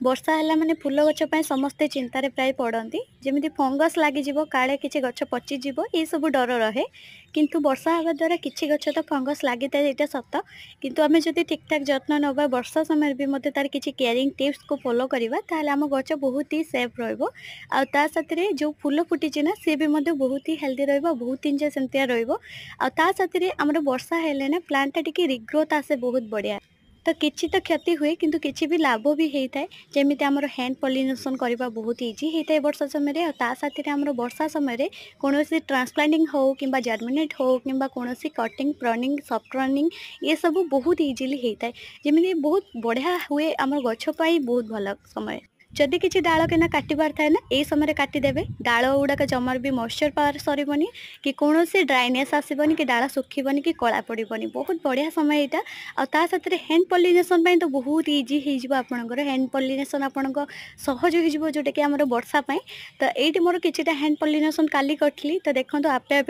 ବର୍ଷା ହେଲା ମାନେ ଫୁଲ ଗଛ ପାଇଁ ସମସ୍ତେ ଚିନ୍ତାରେ ପ୍ରାୟ ପଡ଼ନ୍ତି। ଯେମିତି ଫଙ୍ଗସ୍ ଲାଗିଯିବ, କାଳେ କିଛି ଗଛ ପଚିଯିବ, ଏସବୁ ଡର ରହେ। କିନ୍ତୁ ବର୍ଷା ହେବା ଦ୍ୱାରା କିଛି ଗଛ ତ ଫଙ୍ଗସ୍ ଲାଗିଥାଏ ଏଇଟା ସତ। କିନ୍ତୁ ଆମେ ଯଦି ଠିକ୍ ଠାକ୍ ଯତ୍ନ ନେବା, ବର୍ଷା ସମୟରେ ବି ମଧ୍ୟ ତାର କିଛି କେୟାରିଂ ଟିପ୍ସକୁ ଫଲୋ କରିବା, ତାହେଲେ ଆମ ଗଛ ବହୁତ ହି ସେଫ୍ ରହିବ। ଆଉ ତା ସାଥିରେ ଯେଉଁ ଫୁଲ ଫୁଟିଛି ନା, ସିଏ ବି ମଧ୍ୟ ବହୁତ ହି ହେଲ୍ଦି ରହିବ, ବହୁତ ଦିନ ଯାଏ ସେମିତିଆ ରହିବ। ଆଉ ତା ସାଥିରେ ଆମର ବର୍ଷା ହେଲେ ନା ପ୍ଲାଣ୍ଟଟା ଟିକେ ରିଗ୍ରୋଥ୍ ଆସେ ବହୁତ ବଢ଼ିଆ। ତ କିଛି ତ କ୍ଷତି ହୁଏ କିନ୍ତୁ କିଛି ବି ଲାଭ ବି ହେଇଥାଏ। ଯେମିତି ଆମର ହ୍ୟାଣ୍ଡ ପଲିନେସନ୍ କରିବା ବହୁତ ଇଜି ହେଇଥାଏ ବର୍ଷା ସମୟରେ। ଆଉ ତା ସାଥିରେ ଆମର ବର୍ଷା ସମୟରେ କୌଣସି ଟ୍ରାନ୍ସପ୍ଲାଣ୍ଟିଂ ହଉ କିମ୍ବା ଜର୍ମିନେଟ୍ ହଉ କିମ୍ବା କୌଣସି କଟିଂ, ପ୍ରନିଂ, ସଫ୍ଟ ରନିଂ ଏସବୁ ବହୁତ ଇଜିଲି ହେଇଥାଏ। ଯେମିତି ବହୁତ ବଢ଼ିଆ ହୁଏ, ଆମ ଗଛ ପାଇଁ ବହୁତ ଭଲ ସମୟ। ଯଦି କିଛି ଡାଳ କେନା କାଟିବାର ଥାଏ ନା, ଏଇ ସମୟରେ କାଟିଦେବେ। ଡାଳ ଗୁଡ଼ାକ ଜମାରୁ ବି ମଏଶ୍ଚର ପାୱାର ସରିବନି, କି କୌଣସି ଡ୍ରାଇନେସ୍ ଆସିବନି, କି ଡାଳ ଶୁଖିବନି, କି କଳା ପଡ଼ିବନି। ବହୁତ ବଢ଼ିଆ ସମୟ ଏଇଟା। ଆଉ ତା ସାଥିରେ ହ୍ୟାଣ୍ଡ ପଲିନେସନ୍ ପାଇଁ ତ ବହୁତ ଇଜି ହେଇଯିବ ଆପଣଙ୍କର। ହ୍ୟାଣ୍ଡ ପଲିନେସନ୍ ଆପଣଙ୍କ ସହଜ ହେଇଯିବ, ଯେଉଁଟାକି ଆମର ବର୍ଷା ପାଇଁ। ତ ଏଇଠି ମୋର କିଛିଟା ହ୍ୟାଣ୍ଡ ପଲିନେସନ୍ କାଲି କରିଥିଲି। ତ ଦେଖନ୍ତୁ ଆପେ ଆପେ